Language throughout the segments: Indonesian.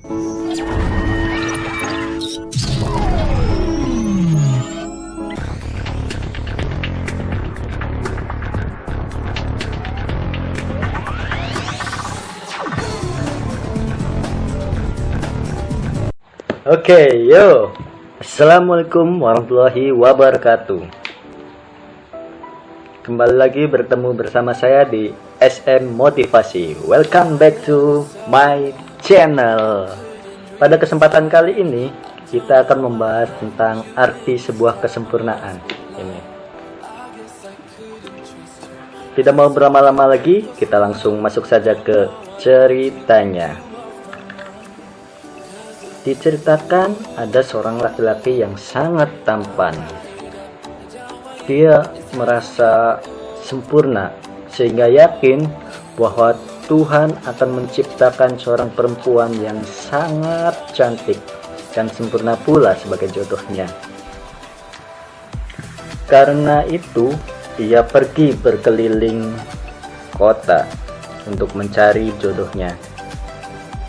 Oke, yo. Assalamualaikum warahmatullahi wabarakatuh. Kembali lagi bertemu bersama saya di SM Motivasi. Welcome back to my channel. Pada kesempatan kali ini kita akan membahas tentang arti sebuah kesempurnaan. Ini. Tidak mau berlama-lama lagi, kita langsung masuk saja ke ceritanya. Diceritakan ada seorang laki-laki yang sangat tampan. Dia merasa sempurna sehingga yakin bahwa Tuhan akan menciptakan seorang perempuan yang sangat cantik dan sempurna pula sebagai jodohnya. Karena itu, ia pergi berkeliling kota untuk mencari jodohnya.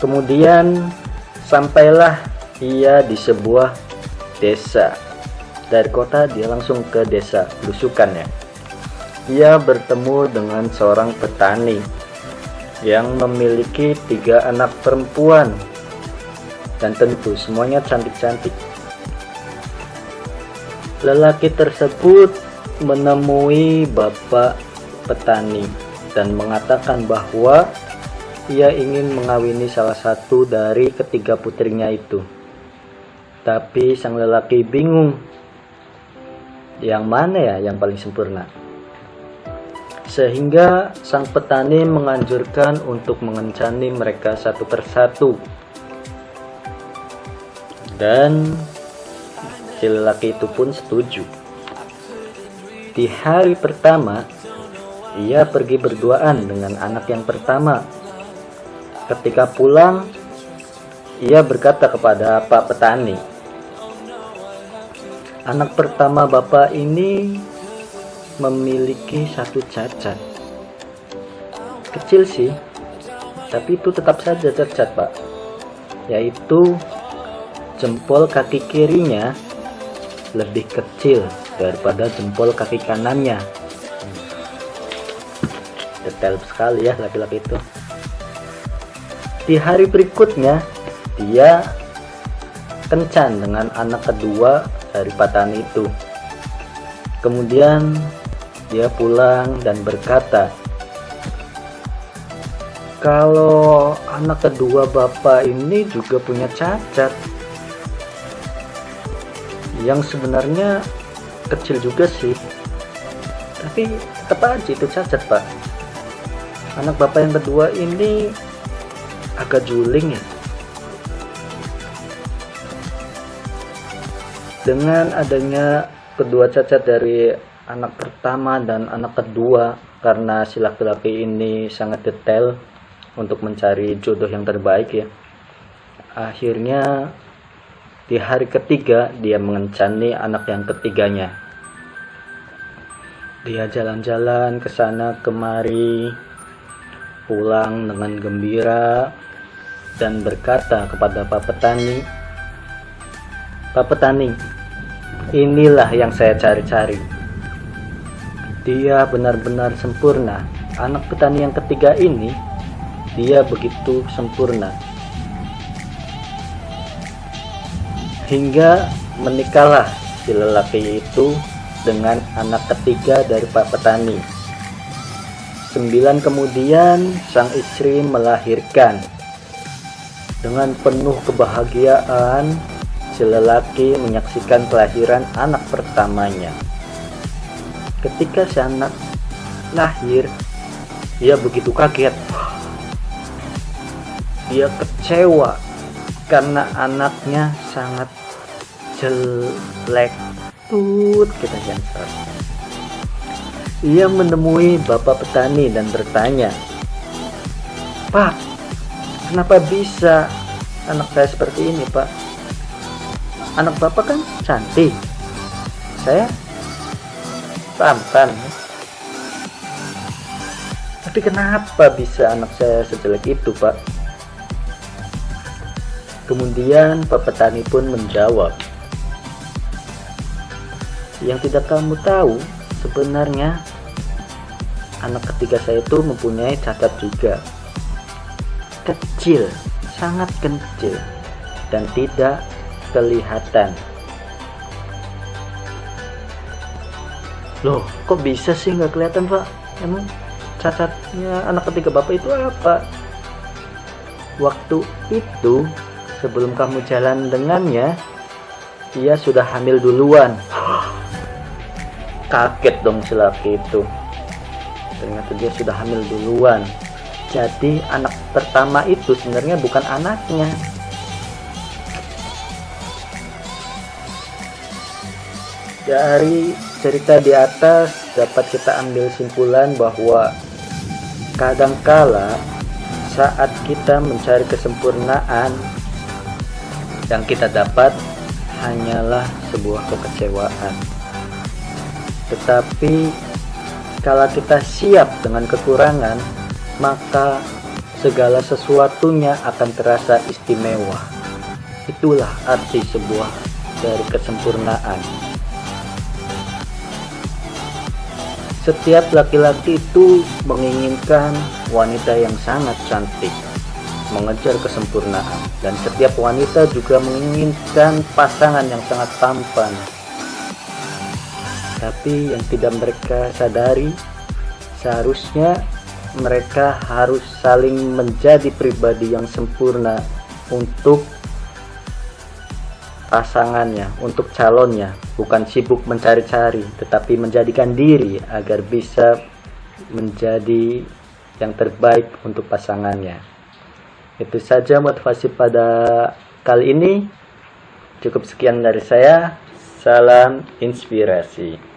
Kemudian sampailah ia di sebuah desa. Dari kota dia langsung ke desa belusukan ya. Ia bertemu dengan seorang petani yang memiliki 3 anak perempuan dan tentu semuanya cantik-cantik. Lelaki tersebut menemui bapak petani dan mengatakan bahwa ia ingin mengawini salah satu dari ketiga putrinya itu. Tapi sang lelaki bingung, yang mana ya yang paling sempurna. Sehingga sang petani menganjurkan untuk mengencani mereka satu persatu. Dan si lelaki itu pun setuju. Di hari pertama, ia pergi berduaan dengan anak yang pertama. Ketika pulang, ia berkata kepada Pak Petani, anak pertama Bapak ini memiliki satu cacat. Kecil sih, tapi itu tetap saja cacat, Pak. Yaitu jempol kaki kirinya lebih kecil daripada jempol kaki kanannya. Detail sekali ya laki-laki itu. Di hari berikutnya, dia kencan dengan anak kedua dari petani itu. Kemudian dia pulang dan berkata, kalau anak kedua bapak ini juga punya cacat, yang sebenarnya kecil juga sih, tapi tetap aja itu cacat, Pak. Anak bapak yang kedua ini agak juling ya. Dengan adanya kedua cacat dari anak pertama dan anak kedua, karena si laki-laki ini sangat detail untuk mencari jodoh yang terbaik ya, akhirnya di hari ketiga dia mengencani anak yang ketiganya. Dia jalan-jalan ke sana kemari, pulang dengan gembira dan berkata kepada Pak Petani, Pak Petani, inilah yang saya cari-cari. Dia benar-benar sempurna. Anak petani yang ketiga ini, dia begitu sempurna. Hingga menikahlah si lelaki itu dengan anak ketiga dari Pak Petani. 9 kemudian sang istri melahirkan. Dengan penuh kebahagiaan, si lelaki menyaksikan kelahiran anak pertamanya. Ketika si anak lahir, dia begitu kaget. Dia kecewa karena anaknya sangat jelek. Kita sensor. Ia menemui bapak petani dan bertanya, Pak, kenapa bisa anak saya seperti ini, Pak? Anak bapak kan cantik, saya tampan, tapi kenapa bisa anak saya sejelek itu, Pak? Kemudian Pak Petani pun menjawab, "Yang tidak kamu tahu, sebenarnya anak ketiga saya itu mempunyai cacat juga. Kecil, sangat kecil, dan tidak kelihatan." "Loh, kok bisa sih nggak kelihatan, Pak? Emang cacatnya anak ketiga Bapak itu apa?" "Waktu itu, sebelum kamu jalan dengannya, ia sudah hamil duluan." Kaget dong si laki itu. Ternyata dia sudah hamil duluan. Jadi anak pertama itu sebenarnya bukan anaknya. Dari cerita di atas dapat kita ambil simpulan bahwa kadangkala saat kita mencari kesempurnaan, yang kita dapat hanyalah sebuah kekecewaan. Tetapi kalau kita siap dengan kekurangan, maka segala sesuatunya akan terasa istimewa. Itulah arti sebuah dari kesempurnaan. Setiap laki-laki itu menginginkan wanita yang sangat cantik, mengejar kesempurnaan, dan setiap wanita juga menginginkan pasangan yang sangat tampan. Tapi yang tidak mereka sadari, seharusnya mereka harus saling menjadi pribadi yang sempurna untuk pasangannya, untuk calonnya, bukan sibuk mencari-cari, tetapi menjadikan diri agar bisa menjadi yang terbaik untuk pasangannya. Itu saja motivasi pada kali ini. Cukup sekian dari saya. Salam inspirasi.